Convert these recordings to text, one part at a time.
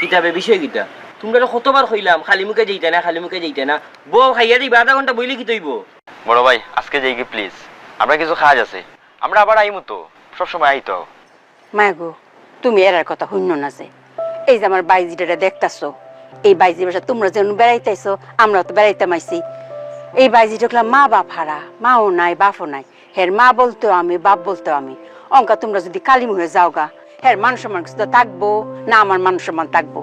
কিতাবে বিষয় কিতা তোমরা কতবার কইলাম খালি মুখে যাইতে না বউ খাইয়া দিবা আধা ঘন্টা বইলে কি তৈব। বড় ভাই আজকে যাই কি প্লিজ, আমরা কিছু কাজ আছে, আমরা আবার আইমু তো, সবসময় আইতো। মায়া গো, তুমি এর কথা শুনো না যে এই যে আমার বাইজিটা দেখতাছো, এই বাইজি বাসা তোমরা যেমন বেড়াইতেছো আমরা তো বেড়াইতে মাইছি। এই বাইজি ঢুকলাম মা বাপ হারা, মাও নাই বাপও নাই, হের মা বলতেও আমি বাপ বলতেও আমি। অঙ্কা তোমরা যদি কালী মুহে যাওগা হের মান সম্মান কিছু থাকবো না, আমার মান সম্মান থাকবো?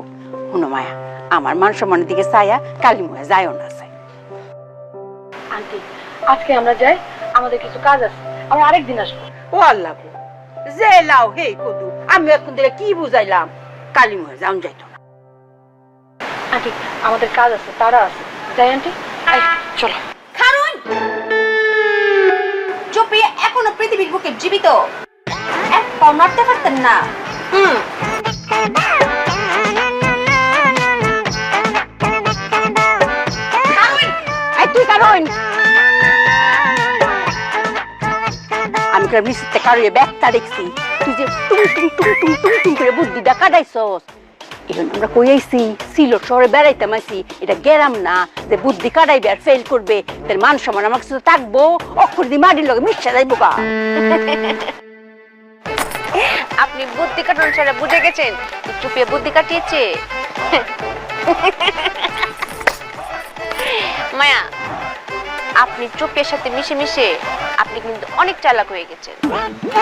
শুনো মায়া, আমার মান সম্মানের দিকে চাইয়া কালী মুহে যাইও না। আন্টি আজকে আমরা যাই, আমাদের কিছু কাজ আছে, আমরা আরেকদিন আসবো। ও আল্লাহ গো, যে লাও হে কদু, আমি এখন দিলে কি বুঝাইলাম? কালী মুহে যাওন যাইতো না। আন্টি আমাদের কাজ আছে, তারা আছে, যাই আন্টি। চলো। খারুন চুপি এখনো পৃথিবীর বুকে জীবিত, এক পাও নড়তে পারতেন না। তুই কারণ আমি নিশ্চিত কারোর ব্যাগটা দেখছি, তুই যে টুম টুম টুম টুম টুম টুম করে বুদ্ধিটা কাটাইছস। এখন আমরা কই আইছি সিলট শহরে বেড়াইতাম আইছি, এটা গেরাম না যে বুদ্ধি কাটাইবে আর ফেল করবে, তার মান সম্মান আমার কাছে থাকবো, অক্ষর দিয়ে মাটির লগে মিশা যাইবো গা। আপনি বুদ্ধি কাটানো ছাড়া বুঝে গেছেন চুপিয়ে বুদ্ধি কাটিয়েছে। মায়া, আপনি চুপিয়ার সাথে মিশে মিশে আপনি কিন্তু অনেক চালাক হয়ে গেছেন,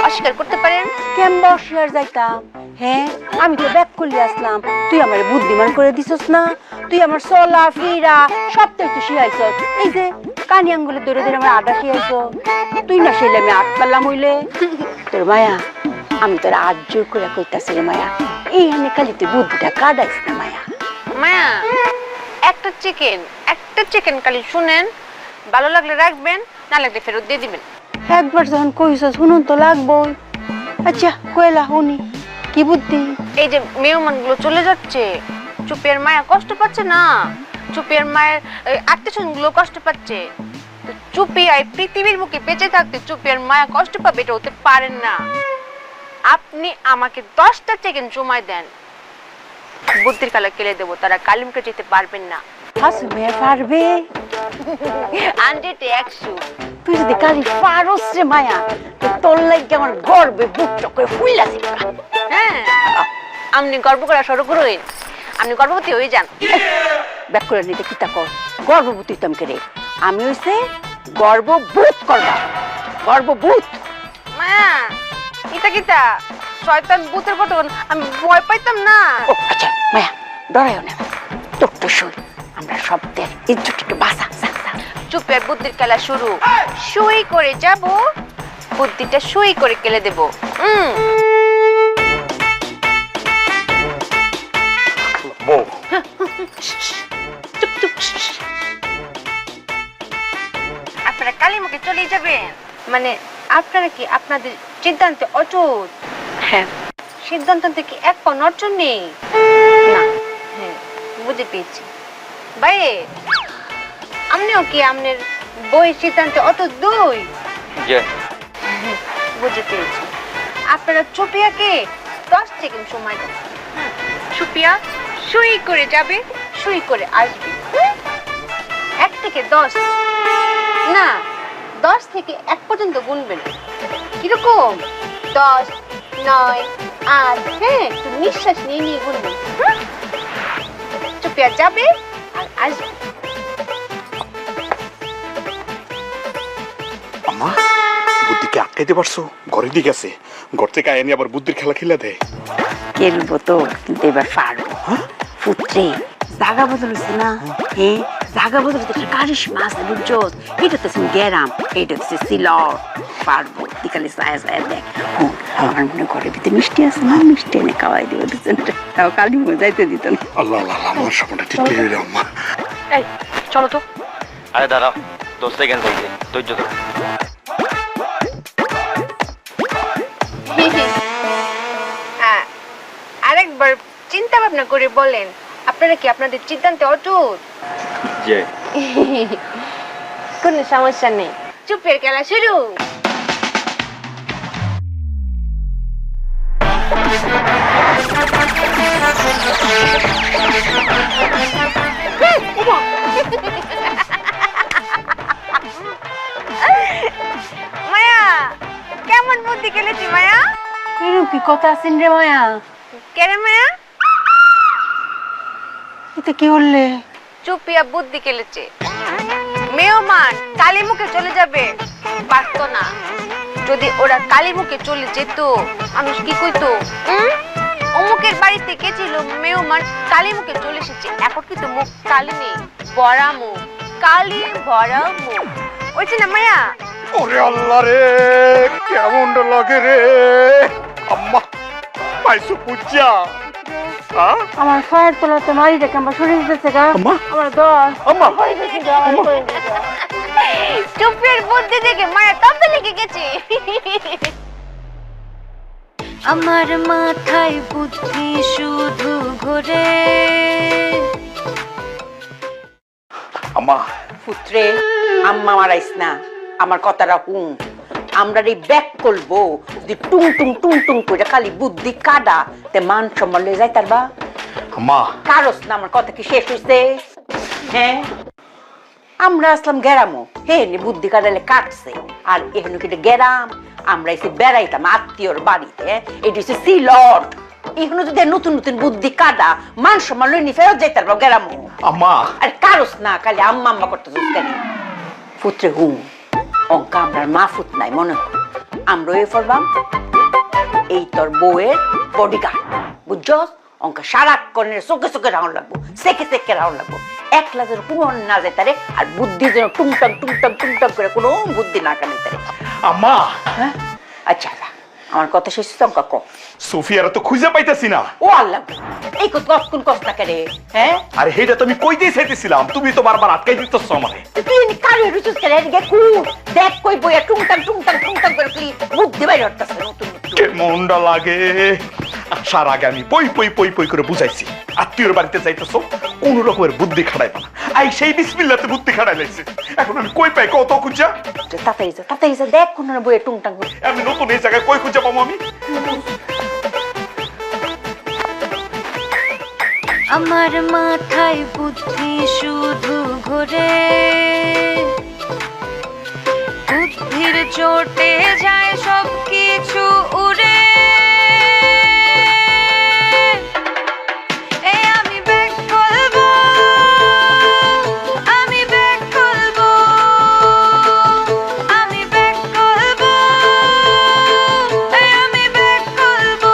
অস্বীকার করতে পারেন? কেমবা অস্বীকার যাইতাম? হ্যাঁ, আমি তো ব্যাগ করলে আসলাম, তুই আমার বুদ্ধিমান করে দিছস না, তুই আমার চলা ফিরা সবটাই তো শিখাইছস। এই যে কানি আঙ্গুলে ধরে ধরে আমার আডা শিখাইছ, তুই না শিখলে আমি আট পারলাম হইলে। তোর মায়া, আমি তোর আজ জোর করে কইতাছি রে মায়া, এইখানে খালি তুই বুদ্ধিটা কাটাইস না মায়া। মায়া, একটা চিকেন খালি শুনেন, ভালো লাগলে রাখবেন, না লাগলে ফেরত দিয়ে দিবেন। একবার যখন কইছস শুনুন তো লাগবো। আচ্ছা কইলা শুনি, কি বুদ্ধি? এই যে মেহমানগুলো চলে যাচ্ছে, চুপিয়ার মায়া কষ্ট পাচ্ছে না, চুপিয়ার মায়ের আত্মীয়স্বজনগুলো কষ্ট পাচ্ছে। তো চুপিয়া এই পৃথিবীর বুকে বেঁচে থাকতে চুপিয়ার মায়া কষ্ট পাবে, এটা হতে পারেন না। আপনি আমাকে 10টা চিকেন সময় দেন, বুদ্ধির খেলা খেলে দেবো, তারা কালিমকে যেতে পারবেন না। হাসু মেয়ে পারবে? 100 তুই যদি কালি পারস রে মায়া, তো তোর লাগে আমার গর্বে বুকটা করে ফুইলাছি। হ্যাঁ, আপনি গর্ব করা শুরু করুন, আপনি গর্ভবতী হয়ে যান। ব্যাক করে নিতে কিতা কর, গর্ভবতী তমকে রে, আমি হইছে গর্ভভূত করবা, গর্ভভূত। মায়া, কিতা শয়তান ভূতের কথা আমি ভয় পাইতাম না। ও আচ্ছা মায়া, ডরাইও না, তোর তো শুই, আমরা শব্দের ইজ্জত একটু বাঁচা। চুপের বুদ্ধির খেলা শুরু, সুই করে যাব, বুদ্ধিটা সুই করে কেলে দেব। আপনারা কালিমুখে চলে যাবেন? মানে আপনারা কি আপনাদের সিদ্ধান্তে অটুট? হ্যাঁ, সিদ্ধান্ত থেকে এক পা নড়চড় নেই না। হ্যাঁ, বুঝে পেয়েছি। ভাই, আপনিও কি আপনার বইয়ের সিদ্ধান্তে অটুট? দুই বুঝে পেয়েছি। আপনারা চুপিয়াকে 10 সেকেন্ড সময় দেন, চুপিয়া সুই করে যাবে, সুই করে আসবে। 1 থেকে 10 না, 10 থেকে 1 পর্যন্ত গুনবেন। কিরকম? 10, 9, 8। হ্যাঁ, একটু নিঃশ্বাস নিয়ে নিয়ে গুনবেন। চুপিয়া যাবে আর আসবে। আম্মা, বুদ্ধিকে আটকাইতে পারছো? ঘরের দিকে আছে, ঘর থেকে আয়নি আবার বুদ্ধির খেলা খেলা দেয়। খেলবো তো, কিন্তু এবার পারবো। পুত্রে জাগা বদল হয়েছে না? হ্যাঁ, জাগা বদল হচ্ছে কারিশমা আছে, বুঝছো? এটা তো গেরাম, এটা হচ্ছে সিলট। পারবো, বিকালে চায়া চায়া দেখ। আমার মনে ঘরের ভিতরে মিষ্টি আছে না, মিষ্টি এনে খাওয়াই দিব দুজন, তাও কালি যাইতে দিত না। আল্লাহ আল্লাহ, আমার সবটা ঠিক করে দিল আম্মা। এই চলো তো। আরে দাঁড়াও, 10 সেকেন্ড হয়েছে, ধৈর্য ধরো। আরেকবার চিন্তা ভাবনা করে বলেন, আপনারা কি আপনাদের সিদ্ধান্তে অটুট? কোনো সমস্যা নেই, চুপের খেলা শুরু। মায়া কেমন বুদ্ধি খেলেছি মায়া? এরকম কি কথা আছেন রে মায়া? কেরে মায়া? এটা কি বললে? চুপিয়া বুদ্ধি খেলেছে। মেহমান কালী মুখে চলে যাবে পারতো না। যদি ওরা কালী মুখে চলে যেত মানুষ কি কইতো? অমুকের বাড়িতে কে ছিল মেহমান কালী মুখে চলে এসেছে। এখন কিন্তু মুখ কালী নেই, ভরা মুখ, কালী ভরা মুখ। ওইছে না মায়া? ওরে আল্লাহ রে, কেমন লাগে রে আম্মা, পাইছো পূজা? আমার ফায়ার তোলাতে মারিটা কেমন শরীর দিতেছে গা। আম্মা, আমার দল আম্মা, চুপের বুদ্ধি দেখে মায়া তবে লেগে গেছে। আমার মাথায় বুদ্ধি শুধু ঘোরে। আম্মা, পুত্রে আম্মা মারাইস না, আমার কথাটা হুম। আমরা এই ব্যাক করবো যদি টুং টুং টুং টুং করে খালি বুদ্ধি কাটা তে মান সম্মান লয়ে যায় তার বা। আম্মা, কারস না, আমার কথা কি শেষ হইছে? হ্যাঁ, আমরা আসলাম গেরামো, হে নি বুদ্ধি কাটালে কাটছে। আর এখানে কিন্তু গেরাম, আমরা এসে বেড়াইতাম আত্মীয়র বাড়িতে। এটি হচ্ছে সিলট। এখানে যদি নতুন নতুন বুদ্ধি কাটা মান সম্মান লই নি ফেরত যাই তার বা গেরামো। আম্মা, আর কারস না, খালি আম্মা আম্মা করতে কেন? পুত্রে হুম, অঙ্কা আমরা মাফুত নাই মনে কর। আমরা এ করবাম এই তোর বউয়ের বডিগার্ড, বুঝছস? অঙ্কা সারাক্ষণের চোখে চোখে রাউন্ড লাগবো, সেকে সেকে রাউন্ড লাগবো। একলা যেন কোনো না যায় তারে, আর বুদ্ধি যেন টুংটাং টুংটাং টুংটাং করে কোনো বুদ্ধি না কানে তারে। আম্মা, হ্যাঁ আচ্ছা, আমার কথা শেষ অঙ্কা কম। সোফিয়ারা তো খুঁজে পাইতেছি না। ও আল্লাহ, এই কোন কষ্ট করে? হ্যাঁ, আরে হেটা তুমি কইতেই চাইতেছিলাম, তুমি তো বারবার আটকাই দিতেছ আমারে। তুই কারে রুচুস করে এদিকে কু দেখ কই বইয়া টুংটাং টুংটাং টুংটাং করে কি বুদ্ধি বাইরে হচ্ছে নতুন নতুন। কেমনটা লাগে। আসার আগে আমি পই পই পই পই করে বুঝাইছি, আত্মীয়র বাড়িতে যাইতেছো কোন রকমের বুদ্ধি খাড়াইবা না। আই সেই বিসমিল্লাতে বুদ্ধি খাড়াই লাইছে। এখন আমি কই পাই কত খুঁজা? তাতে দেখ কোন বইয়া টুংটাং করে। আমি নতুন এই জায়গায় কই খুঁজে পাবো আমি? আমার মাথায় বুদ্ধি শুধু ঘোরে। বুদ্ধির চোটে যায় সব কিছু উড়ে। আমি ব্যাক করবো, আমি ব্যাক করবো, আমি ব্যাক করবো, আমি ব্যাক করবো।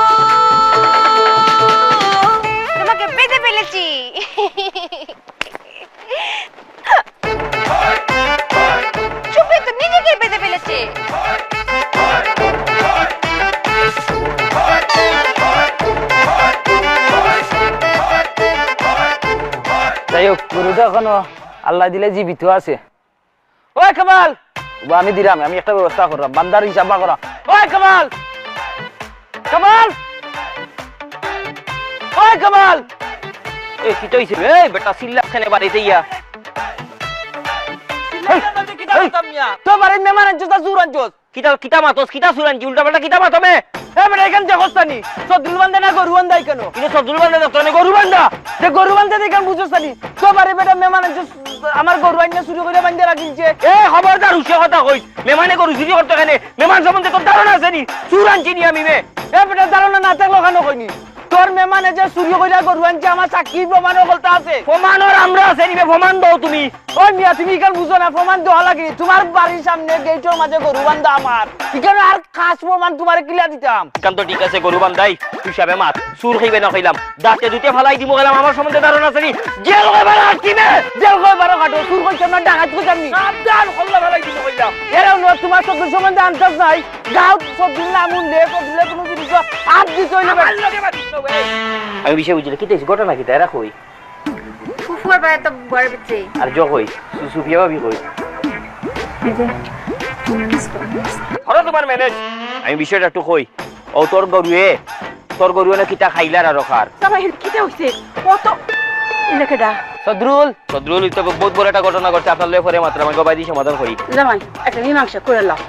তোমাকে পেতে ফেলেছি। চুপে তো নিজেকে পেতে ফেলেছে। যাই হোক, গরুটা এখনো আল্লাহ দিলে জীবিত আছে। ওই কামাল, আমি দিলাম, আমি একটা ব্যবস্থা করলাম, বান্দার হিসাব করা। ওই কামাল, কামাল, ওই কামাল, এ কি হইছে? এই বেটা সিল্লাখানে বাড়িতে ইয়া তো বাড়ির মেহমান আনছস, জোর আনছস, কিতা মাতস, কিতা সুরানজি উল্টা পাল্টা কিতা মাতমে? এ বেটা এখান দেখস্তানি সদুল বান্ধে না গরু বান্ধাই কেন? কিন্তু সবজুল বান্ধে দেখতো না গরু বান্ধা। যে গরু বান্ধে দেখেন বুঝছানি তো বাড়ি বেটা মেহমান আনছস, আমার গরু আইনা চুরি করে বান্ধে রাখিছে। এ খবরদার হুশে কথা কই, মেমানে গরু চুরি করতে কেনে? মেমান সম্বন্ধে তোর ধারণা আছে নি? সুরানজি নি আমি মে। এ বেটা ধারণা না থাকলো কেন কইনি? তোর মেহমানে যে চুরি করে গরু আনছে আমার সাক্ষী প্রমাণও বলতে আছে। প্রমাণর আমরা আছে নিবে, প্রমাণ দাও তুমি। ওই মিয়া তুমি কেন বুঝো না? প্রমাণ দেওয়া লাগে, তোমার বাড়ির সামনে গেটের মাঝে গরু বান্ধা আমার, এখানে আর খাস প্রমাণ তোমার কিলা দিতাম। কান্ত ঠিক আছে, গরু বান্ধাই হিসাবে মাত, সুর খাইবে না খাইলাম, দাঁতে দুতে ফালাই দিব গেলাম, আমার সম্বন্ধে ধারণা আছে নি? জেল কইবার আসিবে, জেল কই বারো কাটো, সুর কইছে না ডাকাত কইছে আমি সাবধান হল্লা ফালাই দিব কইলাম। এরাও না তোমার সদস্য সম্বন্ধে আনতাস নাই, গাঁও সবদিন না আমুন লে দিলে কোনো জিনিস আপ দিতে হইলে আমি বিষয় বুঝলে কি দেখছি ঘটনা কি তাই রাখই ফুফুর ভাই তো ঘরে বেঁচে। আর জ কই সুফিয়া ভাবি কই হলো তোমার ম্যানেজ। আমি বিষয়টা একটু কই, ও তোর গরুয়ে না কিতা খাইলার আর রখার জামাই কিটা হইছে? কত ইলাকেডা সদরুল সদরুল তো বহুত বড় একটা ঘটনা ঘটছে, আপনার লয়ে পরে মাত্র আমাকে বাইদি সমাধান করি। জামাই একটা মীমাংসা করে লাও,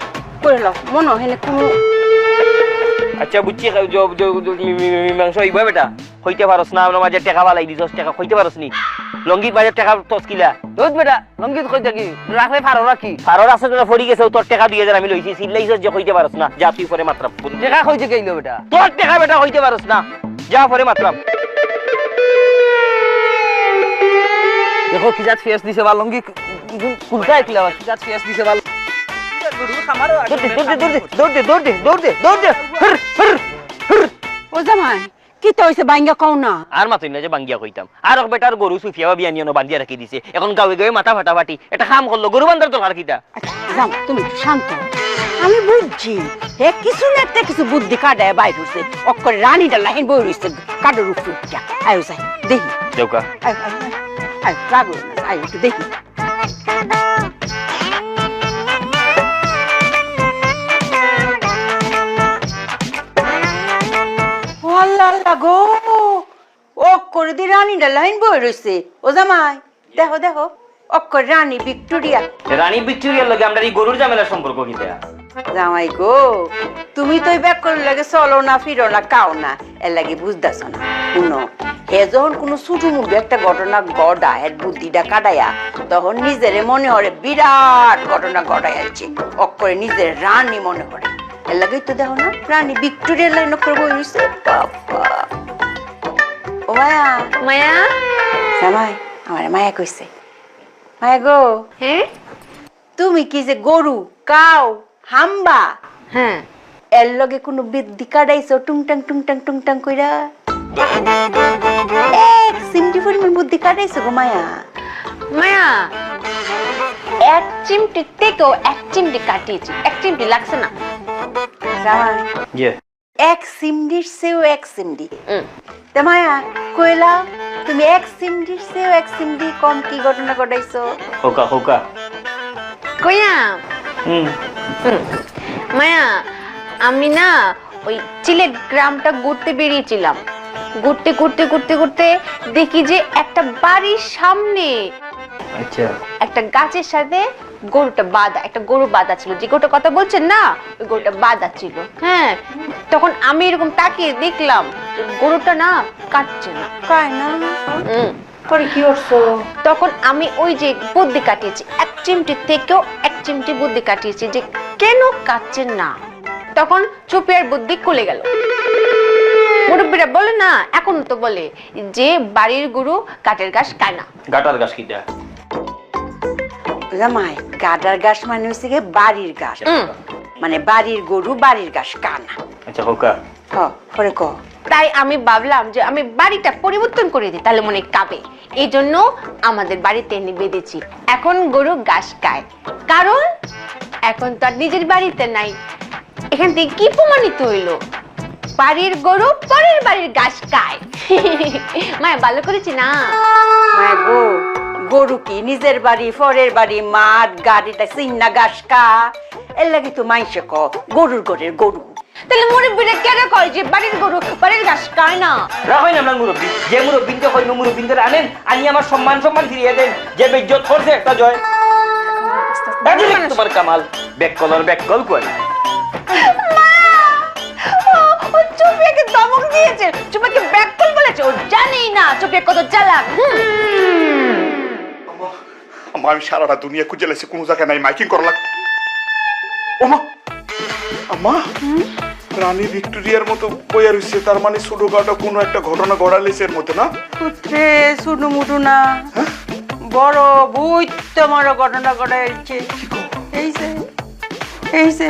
করে লাও, মনে হয় না কোনো। আচ্ছা বুঝছি, মীমাংসা হইবা বেটা। হইতে পারস না আমার মাঝে টাকা বালাই দিছস টাকা হইতে পারস নি লঙ্গির মাঝে টাকা তসকিলা দুধ বেটা লঙ্গিত কই থাকি রাখলে ফারো রাখি ফারর আছে তোরা ফড়ি গেছে তোর টাকা দিয়ে আমি লইছি সিল্লাইছস যে হইতে পারস না যা তুই পরে মাত্রাম দেখা কইতে গেইলো বেটা তোর টাকা বেটা হইতে পারস না যা পরে মাত্রাম দেখো কি জাত ফেস দিছে বা লঙ্গি কুলটাই কিলা কি জাত ফেস দিছে বা দৌড় দে ও জামাই কি তো হইছে বাইঙ্গা কও না আর মাতুই না যে বাঙ্গিয়া কইতাম আর এক বেটার গরু সুফিয়া বিয়া নিয়ে বান্ধিয়া রাখি দিছে এখন গাঁয়ে গাঁয়ে মাথা ফাটাফাটি এটা কাম করলো গরু বান্ধার দরকার কিটা আচ্ছা যাও তুমি একটু শান্ত হও। আমি বুঝছি হে কিছু না একটা কিছু বুদ্ধি কাটায় বাইর হইছে অক্ষরে রানীটা লাইন বই রইছে কাডর উপর আয়ো যাই দেখি দেউকা আয় আয় আয় রাগো না আয় একটু দেখি আল্লাহ গো অক্ষরে দি রানীটা লাইন বই রইছে ও জামাই দেখো দেখো অক্ষর রানী ভিক্টোরিয়া রানী ভিক্টোরিয়ার লগে আমরা এই গরুর ঝামেলার সম্পর্ক কিটা জামাই গো তুমি তো ব্যাক করে লাগে চলো না ফিরো না কাও না এর লাগে বুঝতেছ না শুনো হে যখন কোনো ছোট মুটো একটা ঘটনা গড়া এর বুদ্ধিটা কাটাইয়া তখন নিজের মনে হরে বিরাট ঘটনা গড়াই আছে অক্ষরে নিজের রানী মনে করে এর লাগেই তো দেখো না রানী ভিক্টোরিয়ার লাইন অক্ষর বই রইছে বাবা ও মায়া মায়া জামাই আমার মায়া কইছে মায়া গো হ্যাঁ তুমি কি যে গরু কাও হাম্বা হ্যাঁ এর লগে কোনো বৃদ্ধি কাটাইছো টুংটাং কইরা এক সিমটি পরিমাণ বুদ্ধি কাটাইছো গো মায়া মায়া এক চিমটি থেকেও এক চিমটি কাটিয়েছি এক চিমটি লাগছে না জামাই ইয়ে এক সিমডির চেয়েও এক সিমডি তা মায়া কইলা তুমি এক সিমডির চেয়েও এক সিমডি কম কি ঘটনা ঘটাইছো হোকা হোকা কইয়াম মায়া আমি না ওই চিলে গ্রামটা ঘুরতে বেরিয়েছিলাম ঘুরতে ঘুরতে ঘুরতে ঘুরতে দেখি যে একটা বাড়ির সামনে আচ্ছা একটা গাছের সাথে গরুটা বাঁধা একটা গরু বাঁধা ছিল যে গরুটা কথা বলছেন না ওই গরুটা বাঁধা ছিল হ্যাঁ তখন আমি এরকম তাকিয়ে দেখলাম যে গরুটা না কাটছে না কয় না পরে কি করছো তখন আমি ওই যে বুদ্ধি কাটিয়েছি এক চিমটি থেকেও এক চিমটি বুদ্ধি কাটিয়েছি যে কেন কাটছে না তখন চুপিয়ার বুদ্ধি খুলে গেল মুরব্বীরা বলে না এখন তো বলে যে বাড়ির গরু কাঠের ঘাস খায় না গাটার গাছ কিটা জামাই গাডার ঘাস মানে হচ্ছে গিয়ে বাড়ির ঘাস মানে বাড়ির গরু বাড়ির ঘাস কানা আচ্ছা হোকা হ পরে ক তাই আমি ভাবলাম যে আমি বাড়িটা পরিবর্তন করে দিই তাহলে মনে কাবে এই জন্য আমাদের বাড়িতে এনে বেঁধেছি এখন গরু ঘাস খায় কারণ এখন তো আর নিজের বাড়িতে নাই এখান থেকে কি প্রমাণিত হইলো বাড়ির গরু পরের বাড়ির ঘাস খায় মায়া ভালো করেছি না মায়া গো গরু কি নিজের বাড়ি পরের বাড়ি মাঠ গাড়িটা চিন্না ঘাস কা এর লাগে তো মাইসে ক গরুর ঘরের গরু তাহলে মুরব্বীরা কেন কয় যে বাড়ির গরু বাড়ির ঘাস খায় না রাখেন আপনার মুরব্বী যে মুরব্বীকে কইন মুরব্বীকে আনেন আনি আমার সম্মান ফিরিয়ে দেন যে বেজ্জত করছে একটা জয় তোমার কামাল ব্যাককল কই ও চুপিয়াকে ধমক দিয়েছে চুপিয়াকে ব্যাককল বলেছে ও জানেই না চুপিয়া কত চালাক আমি সারাটা দুনিয়া খুঁজে লাইছি কোনো জায়গায় নাই মাইকিং করা লাগ ওমা আম্মা রানী ভিক্টোরিয়ার মতো বইয়া রইছে তার মানে ছোটখাটো কোনো একটা ঘটনা ঘটাইছে এর মধ্যে না পুত্রে শুনু মুটু না বড় বুঝতে আমার ঘটনা ঘটাইছে এই যে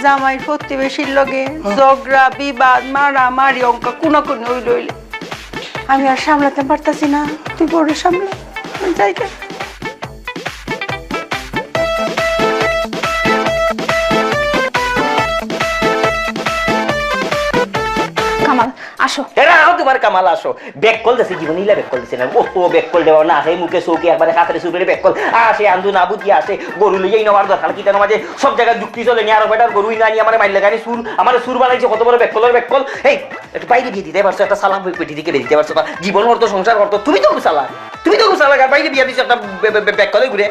জামাই প্রতিবেশীর লগে ঝগড়া বিবাদ মারামারি অঙ্ক কোনাকুনি হইল হইলে আমি আর সামলাতে পারতাছি না তুই বড় সামলা যাইতে কামাল আসো এরা তোমার কামাল আসো ব্যাককল দেশে জীবন ইলা ব্যাককল দিছে না ও ব্যাককল দেওয়া না হে মুখে চৌকে একবারে কাতরে সুপরে ব্যাককল আসে আন্দু না বুঝি আসে গরু লইয়াই নেওয়ার দরকার কি তার মাঝে সব জায়গায় যুক্তি চলে নি আর বেটার গরুই না নি আমার মাইল লাগানি সুর আমার সুর বানাইছে কত বড় ব্যাককল এই একটু বাইরে দিয়ে দিতে পারছো একটা সালাম পেটি দিকে দিতে পারছো না জীবন করতো সংসার করতো তুমি তো কুসালা আর বাইরে বিয়া দিছো একটা ব্যাককলে ঘুরে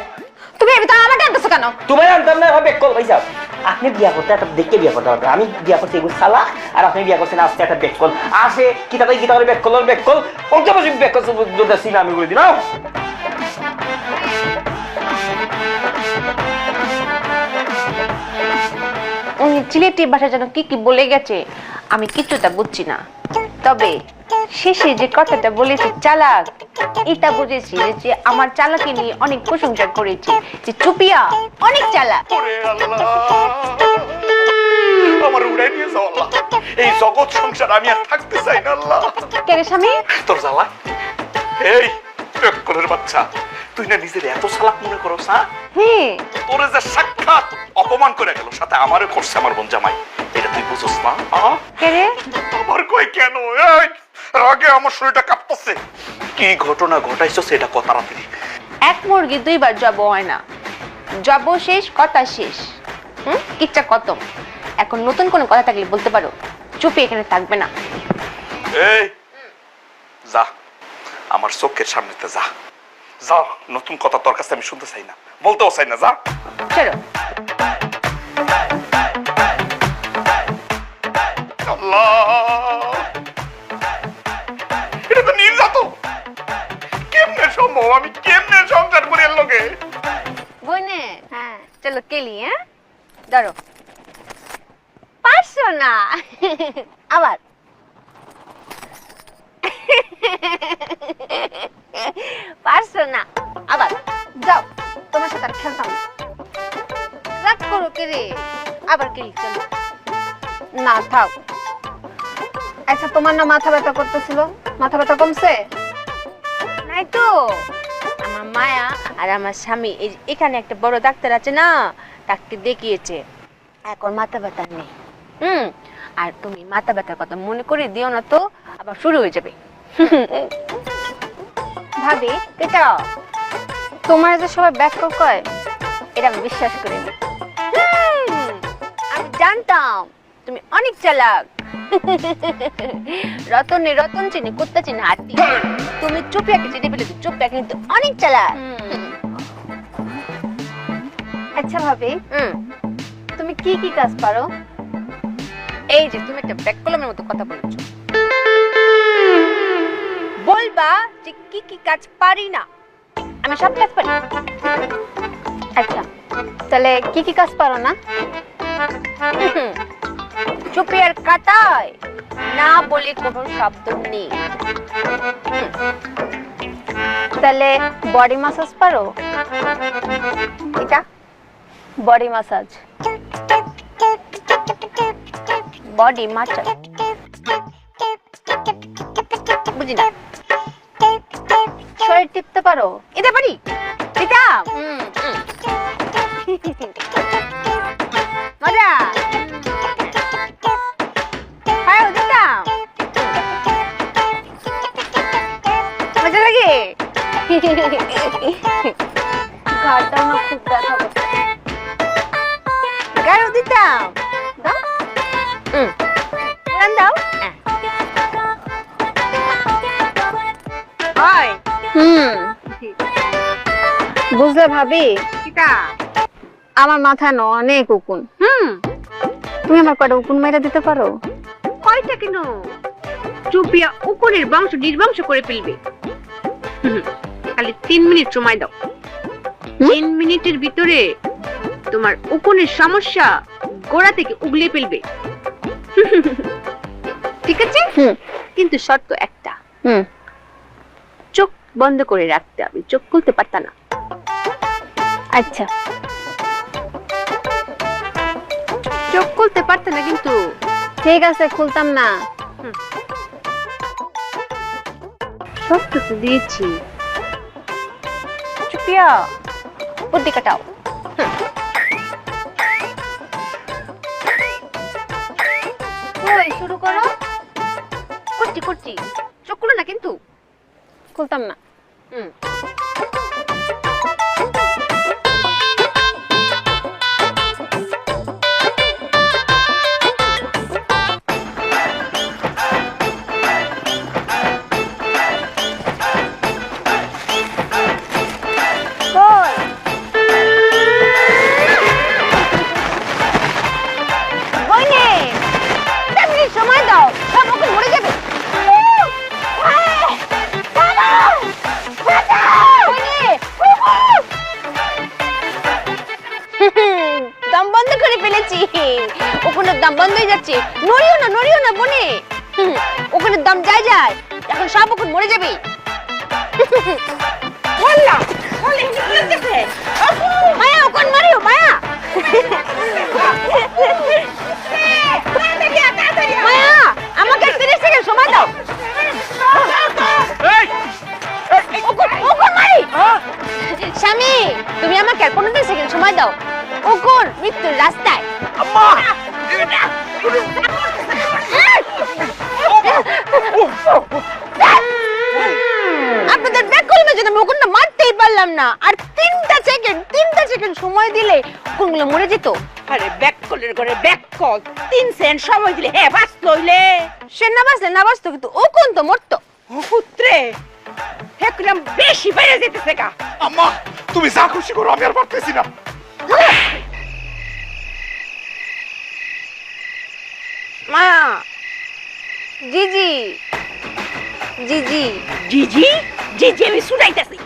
তুমি এটা আমার টানতেছো কেন তোমার আনতাম না ব্যাককল ভাই সাহেব আপনি বিয়া করতে একটা দেখে বিয়া করতে পারবেন। আমি বিয়া করছি এগুলো সালা, আর আপনি বিয়া করছেন আজকে একটা ব্যাক কল আসে কিতা কিতা করে ব্যাক কল ওকে বসে ব্যাক কল যদি আমি করে দিই না। উনি চিলেটির ভাষা যেন কি কি বলে গেছে আমি কিছুটা বুঝছি না, তবে শেষে যে কথাটা বলেছে চালাক, এটা বুঝেছি যে আমার চালাকি নিয়ে অনেক প্রশংসা করেছি যে চুপিয়া অনেক চালাক। ওরে আল্লাহ, আমার উড়াই নিয়ে যাও আল্লাহ, এই জগৎ সংসার আমি আর থাকতে চাই না আল্লাহ। কেরে স্বামী? তোর জ্বালা এই পেটকলের বাচ্চা, তুই না নিজের এত চালাক মনে করস? হ্যাঁ, তোরে যে সাক্ষাৎ অপমান করে গেল, সাথে আমারও করছে আমার বোন জামাই, এটা তুই বুঝছ না? কেরে? আমার কই কেন? এই রাগে আমার শরীরটা কাঁপতেছে। কি ঘটনা ঘটাইছো সেটা কথা রাত্রি। এক মুরগি দুইবার জব হয় না, জব শেষ কথা শেষ। কিচ্ছা খতম। এখন নতুন কোনো কথা থাকলে বলতে পারো, চুপি এখানে থাকবে না। এই যা, আমার চোখের সামনেতে যা, যা, নতুন কথা তোর কাছে আমি শুনতে চাই না, বলতেও চাই না, যা। চলো। আল্লাহ, এটা তো নির্যাতন। কেমনে সম্ভব? আমি কেমনে সংসার করি এর লগে? বনে হ্যাঁ, চলো কেলি। হ্যাঁ, ধরো। পারছো না? আবার পারছো না? আবার যাও, তোমার সাথে আর খেলতাম না। রাগ করো কে রে? আবার কেলি, চলো। না থাক। আচ্ছা, তোমার না মাথা ব্যথা করতেছিল, মাথা ব্যথা কমছে? নাই তো। আমার মায়া আর আমার স্বামী এখানে একটা বড় ডাক্তার আছে না, তাকে দেখিয়েছে, এখন মাথা ব্যথা নেই। আর তুমি মাথা ব্যথার কথা মনে করে দিও না তো, আবার শুরু হয়ে যাবে। ভাবি, এটা তোমার যে সবাই ব্যাক কয়, এটা আমি বিশ্বাস করিনি। আমি জানতাম তুমি অনেক চালাক। রতনে রতন চিনি, কুত্তা চিনি হাতি। তুমি চুপিয়াকে চিনি ফেলে, চুপিয়া কিন্তু অনেক চালাক। আচ্ছা ভাবি, তুমি কি কি কাজ পারো? এই যে তুমি একটা ব্যাক কলমের মতো কথা বলেছো, বলবা যে কি কি কাজ পারি না। আমি সব কাজ পারি। আচ্ছা, তাহলে কি কি কাজ পারো না? চুপিয়ার কাটায় না বলে কোনো শব্দ নেই। তাহলে বডি ম্যাসাজ পারো? এটা বডি ম্যাসাজ, বডি ম্যাসাজ বুঝি না। শরীর টিপতে পারো? এটা পারি। এটা মজা। মজা লাগে। ঘাড়টা না খুব ব্যথা করছে, গাড়ো দিতাম। দাও, দাও। বুঝলে ভাবি, আমার মাথা ন অনেক উকুন। তুমি আমার কয়টা উকুন মেরে দিতে পারো? কয়টা কেন? চুপিয়া উকুনের বংশ নির্বংশ করে ফেলবে। খালি 3 মিনিট সময় দাও। 3 মিনিটের ভিতরে তোমার উকুনের সমস্যা গোড়া থেকে উগলে ফেলবে। ঠিক আছে? কিন্তু শর্ত একটা, চোখ বন্ধ করে রাখতে হবে, চোখ খুলতে পারতা না। আচ্ছা, চোখ খুলতে পারতে না কিন্তু? ঠিক আছে, খুলতাম না। শর্ত তো দিয়েছি। চুপিয়া, বুদ্ধি কাটাও। শুরু করো। করছি করছি, চোখ খুলো না কিন্তু। খুলতাম না। নড়িও না বনে ওখানে দাম যায় যায় এখন সব ওখানে মরে যাবে বললাম মায়া ওখানে মারিও মায়া মায়া আমাকে 30 সেকেন্ড সময় দাও ওখানে মারি স্বামী তুমি আমাকে 15 সেকেন্ড সময় দাও ওখানে মৃত্যুর রাস্তায় আম্মা আপনাদের ব্যাককলমে যেন আমি ওখানটা মারতেই পারলাম না আর 3টা সেকেন্ড সময় দিলে কোনগুলো মরে যেত আরে ব্যাককলের ঘরে ব্যাককল 3 সেকেন্ড সময় দিলে হে বাস লইলে সে না বাঁচতো কিন্তু ও কোন তো মরতো ও পুত্রে হেকরাম বেশি বাইরে যেতেছে গা আম্মা তুমি যা খুশি করো আমি আর পারতেছি না মায়া জিজি জিজি জিজি জিজি আমি শুনাইতেছি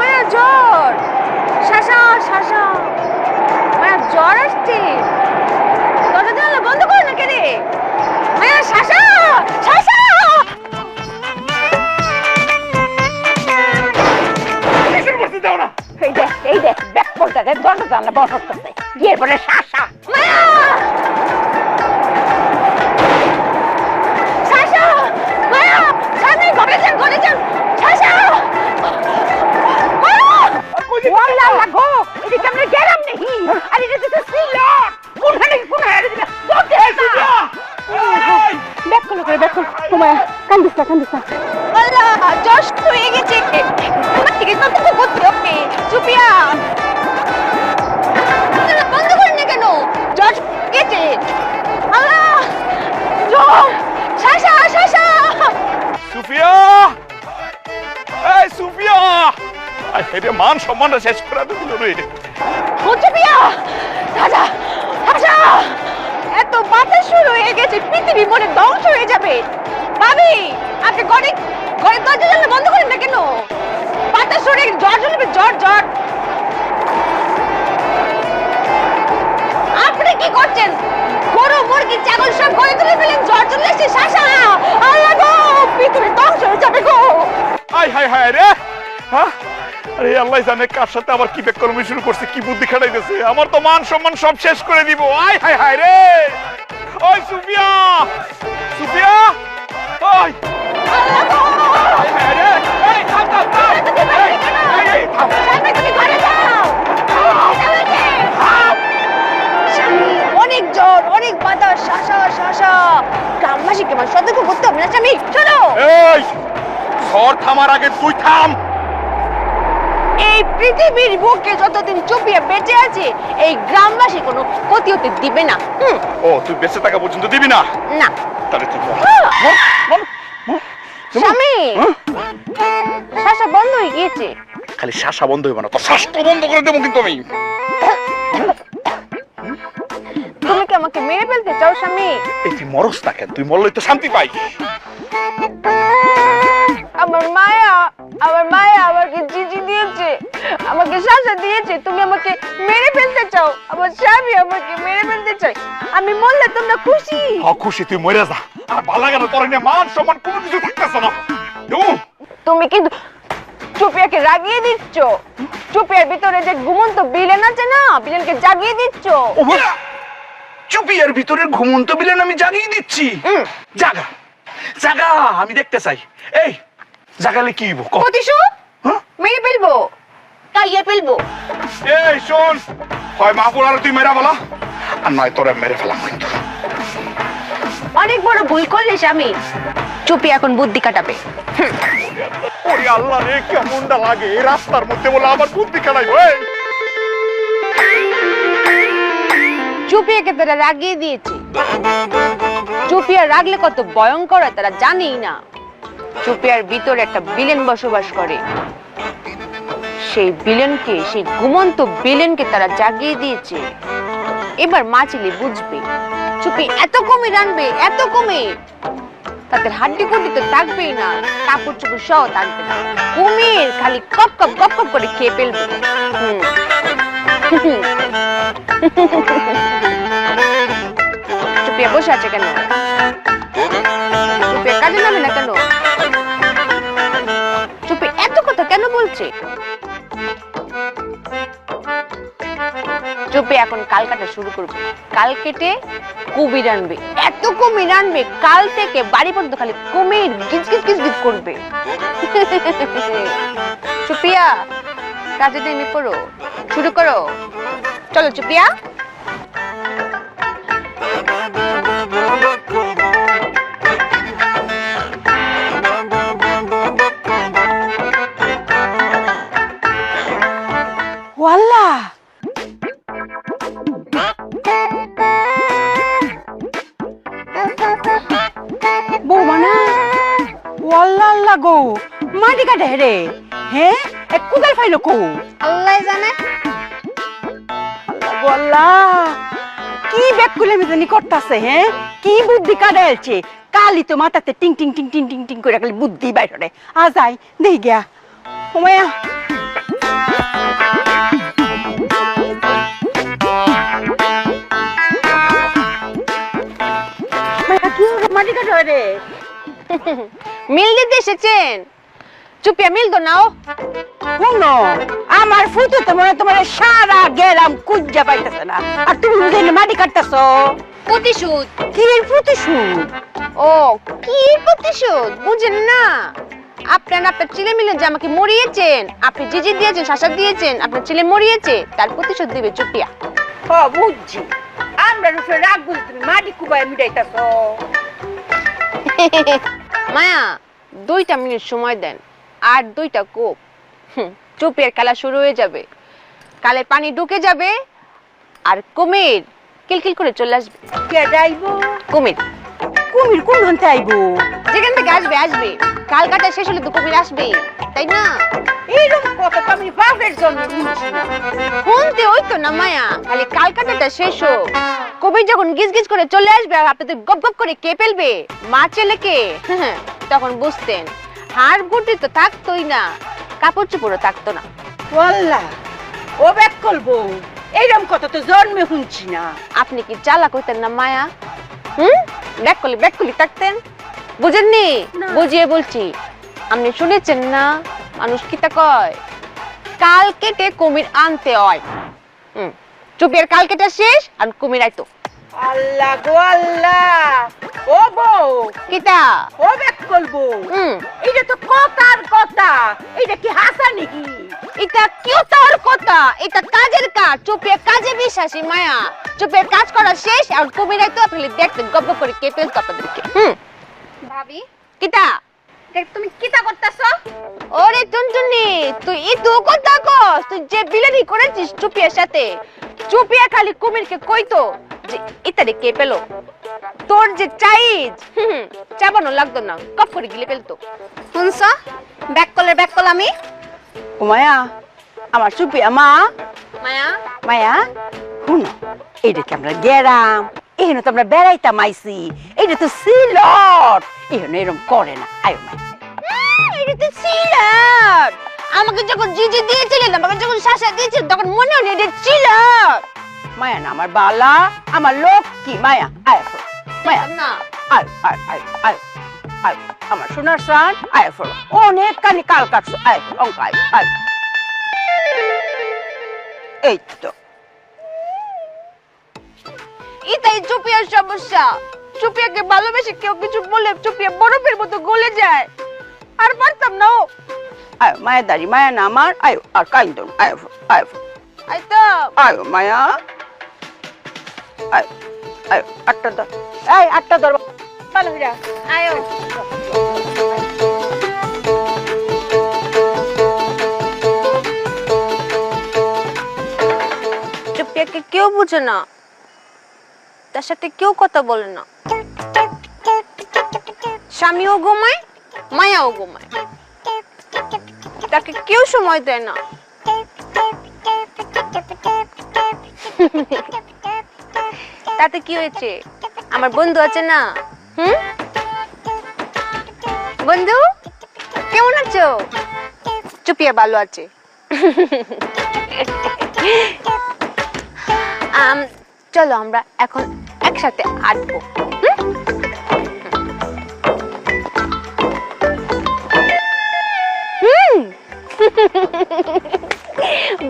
মায়া জ্বর শাসা মায়া জ্বর আসছে দরজা জানলা বন্ধ করো না কেন মায়া শাসা দাও না এই দেখ ব্যাককলটা দেখ দরজা জানলা বন্ধ করতেছে এরপরে শাসা মায়া স্বামী ঘরে যান শাসা ওয়াল্লাহ লাগো এদিকে আমরা গেরাম নেই আরে এটা তো সিলট কোনখানে দিলা তোতে ব্যাককল করে ব্যাককল তোমায় কান্দিস না আল্লাহ জশ হয়ে গেছে আমার থেকে কত করতে হবে চুপিয়া বন্ধ করেন না কেন জশ গেছে আল্লাহ জশ শাসা সুফিয়া এই সুফিয়া আই হেরে মান সম্মানটা শেষ করে দিল রে ও চুপিয়া রাজা এত বাতাস শুরু হয়ে গেছে পৃথিবী মনে ধ্বংস হয়ে যাবে ভাবি আপনি ঘরে দরজা জানলা বন্ধ করেন না কেন বাতাস শুরু হয়ে জ্বর জ্বলবে জ্বর আপনি কি করছেন গরু মুরগি ছাগল সব ঘরে তুলে ফেলেন জ্বর চলে এসেছে শাসা আল্লাহ গো পৃথিবী ধ্বংস হয়ে যাবে গো হায় রে হ্যাঁ আরে আল্লাহ জানে কার সাথে আবার কি বেককলমি শুরু করছে কি বুদ্ধি খাটাইতেছে আমার তো মান সম্মান সব শেষ করে দিব হায় রে ওই সুফিয়া ওই আল্লাহ গো হায় রে এই থাম এই থাম স্বামী তুমি ঘরে যাও স্বামী অনেক জ্বর অনেক বাতাস শাসা গ্রামবাসীকে আমার সতর্ক করতে হবে না স্বামী চলো এই ঝড় থামার আগে তুই থাম এই পৃথিবীর বুকে যতদিন চুপিয়ে বেঁচে আছে এই গ্রামবাসী কোনো ক্ষতি হতে দিবে না ও তুই বেঁচে থাকা পর্যন্ত দিবি না না তাহলে তুই স্বামী শাসা বন্ধ হয়ে গিয়েছে খালি শ্বাসা বন্ধ হইব না তো শ্বাসটা বন্ধ করে দেবো কিন্তু আমি তুমি কি আমাকে মেরে ফেলতে চাও স্বামী এই তুই মরস না কেন তুই মরলেই তো শান্তি পাই আমার মায়া আমাকে জিজি দিয়েছে আমাকে শাসা দিয়েছে তুমি আমাকে মেরে ফেলতে চাও আমার স্বামী আমাকে মেরে ফেলতে চাই আমি মরলে তোমরা খুশি খুশি তুই মরে যা আর ভালো লাগে না তোর নিয়ে মান সম্মান কোনো কিছু থাকতেছে না তুমি কিন্তু চুপিয়াকে রাগিয়ে দিচ্ছ চুপিয়ার ভিতরে যে ঘুমন্ত বিলেন আছে না বিলেনকে জাগিয়ে দিচ্ছ চুপিয়ার ভিতরে ঘুমন্ত বিলেন আমি জাগিয়ে দিচ্ছি জাগা আমি দেখতে চাই এই জাগালে কি হইব প্রতিশু মেরে ফেলবো তাইয়ে ফেলবো এই শোন হয় মাহবুব আর তুই মেরা বলা আর নয় তোরে মেরে ফেলাম কিন্তু অনেক বড় ভুল করলে স্বামী চুপি এখন বুদ্ধি কাটাবে ওরে আল্লাহ রে কেমনটা লাগে এই রাস্তার মধ্যে বলে আমার বুদ্ধি কাটাইবো চুপিয়াকে তারা রাগিয়ে দিয়েছে চুপিয়া রাগলে কত ভয়ঙ্কর হয় তারা জানেই না চুপিয়ার ভিতরে একটা বিলেন বসবাস করে সেই বিলেনকে সেই ঘুমন্ত বিলেনকে তারা জাগিয়ে দিয়েছে এবার মাছিলি বুঝবে চুপি এত কমে রানবে এত কমে তাদের হাড্ডি কুড্ডি তো থাকবেই না, কাপড় চোপড় সহ থাকবে না। কুমির খালি কপ কপ কপ কপ করে খেয়ে ফেলবে। চুপিয়া বসে আছে কেন? চুপিয়া কাজে নামে না কেন? চুপি এত কথা কেন বলছে? চুপি এখন কাল কাটা শুরু করবে। কাল কেটে কুমির আনবে, এত কুমির আনবে, কাল থেকে বাড়ি পর্যন্ত খালি কুমির গিজ গিজ গিজ গিজ করবে। চুপিয়া কাজে নেমে পড়ো, শুরু করো, চলো চুপিয়া। ওয়াল্লা বৌমা না, ওয়াল্লা আল্লাহ গো, মাটি কাটে রে, হ্যাঁ এক কুদাল ফাইলো কো, আল্লাহ জানে। আল্লাহ গো আল্লাহ, কি ব্যাগ খুলে মিজানি করতেছে, হ্যাঁ কি বুদ্ধি কাটাইছে, কালি তো মাথাতে টিং টিং টিং টিং টিং টিং করে খালি বুদ্ধি বাইরে রে। আ যাই দেই গিয়া ওমায়া। মাটি কাটে রে, মিল দিতে এসেছেন? চুপিয়া মিল তো নাও। শুনো আমার ফুটো তো মনে তোমার সারা গেরাম কুজ্জা পাইতেছে না, আর তুমি বুঝে মাটি কাটতেছ। প্রতিশোধ? কি প্রতিশোধ? ও কি প্রতিশোধ বুঝেন না? আপনার ছেলে মিলে যে আমাকে মরিয়েছেন, আপনি জিজি দিয়েছেন, শাসা দিয়েছেন, আপনার ছেলে মরিয়েছে, তার প্রতিশোধ দিবে চুপিয়া। হ বুঝছি, আমরা রূপে রাগ বুঝি তুমি মাটি কুবায় মিটাইতেছ। মায়া 2টা মিনিট সময় দেন, আর 2টা কোপ, চুপিয়ার খেলা শুরু হয়ে যাবে। কালে পানি ঢুকে যাবে আর কুমির কিলকিল করে চলে আসবে। কে যাইব? কুমির। কুমির কোন হন্তে আইব? যেখান থেকে আসবে আসবে, কাল কাটা শেষ হলে তো কুমির আসবে, তাই না? এইরকম কথা তো আমি বাপের জন্য বুঝছি না। শুনতে ওই তো না মায়া, খালি কাল কাটাটা শেষ হোক, কুমির যখন গিজ গিজ করে চলে আসবে আর আপনাদের গপ গপ করে কে ফেলবে মা ছেলেকে, তখন বুঝতেন হাড় গুটি তো থাকতোই না, কাপড় চোপড়ও থাকতো না। ওয়াল্লাহ ও ব্যাক করবো, এইরকম কথা তো জন্মে শুনছি না। আপনি কি চালাক হইতেন না মায়া? ব্যাক করলে থাকতেন, বুঝেননি? বুঝিয়ে বলছি, আপনি শুনেছেন না মানুষ কিতা কয়, কাল কেটে কুমির আনতে হয়। চুপিয়ার কাল কেটে শেষ আর কুমির আইতো। আল্লাহ গো আল্লাহ, ও বউ কিতা ও ব্যাক করবো, এটা তো কথার কথা, এটা কি হাসা নাকি? এটা কিউ তার কথা, এটা কাজের কাজ। চুপিয়া কাজে বিশ্বাসী মায়া, চুপিয়ার কাজ করা শেষ আর কুমির আইতো, আপনি দেখতেন গপ গপ করে কে ফেলতো আপনাদেরকে। ভাবি কিতা দেখ তুমি কিতা করতেছ? ওরে টুনটুনি, তুই ইতো কথা কস, তুই যে বিলানি করেছিস চুপিয়ার সাথে, চুপিয়া খালি কুমিরকে কইতো যে ইতারে কে পেলো, তোর যে চাইজ চাবানো লাগতো না, কপ করে গিলে ফেলতো। শুনছ? ব্যাক কল আমি। ও মায়া, আমার চুপিয়া মা। মায়া মায়া শুনো, এইটা কি আমরা গেরাম, এখানে তো আমরা বেড়াইতাম আইছি, এইটা তো সিলট, এখানে এরকম করে না। আয়ো মায়া, এটা তো সিলাট। আমাকে যখন জিজি দিয়েছিলেন, আমাকে যখন শাসা দিয়েছিলেন, তখন মনে হলো এটা সিলাট। মায়া না আমার বালা, আমার লক্ষ্মী মায়া। আয় মায়া না, আয় আয় আয় আয় আয়, আমার সোনার সান আয় ফলো, অনেক কানি কাল কাটছো, আয় অঙ্ক আয় আয়। এই তো এটাই চুপিয়ার সমস্যা। চুপিয়াকে ভালোবেসে কেউ কিছু বলে চুপিয়া বরফের মতো গলে যায়, আর পারতাম না। ও আয় মায়া দাঁড়ি, মায়া না আমার, আয় আর কাইন্দ আয় আয় আই তো আয় মায়া আয় আয়, আটটা ধর, এই আটটা ধর ভালো হইরা আয়ো। চুপিয়াকে কেউ বুঝে না, তার সাথে কেউ কথা বলে না, স্বামীও ঘুমায়, মায়াও ঘুমায়, তাকে কেউ সময় দেয় না। তাতে কি হয়েছে? আমার বন্ধু আছে না, বন্ধু কেমন আছো? চুপিয়া ভালো আছে। চলো আমরা এখন একসাথে আঁটবো।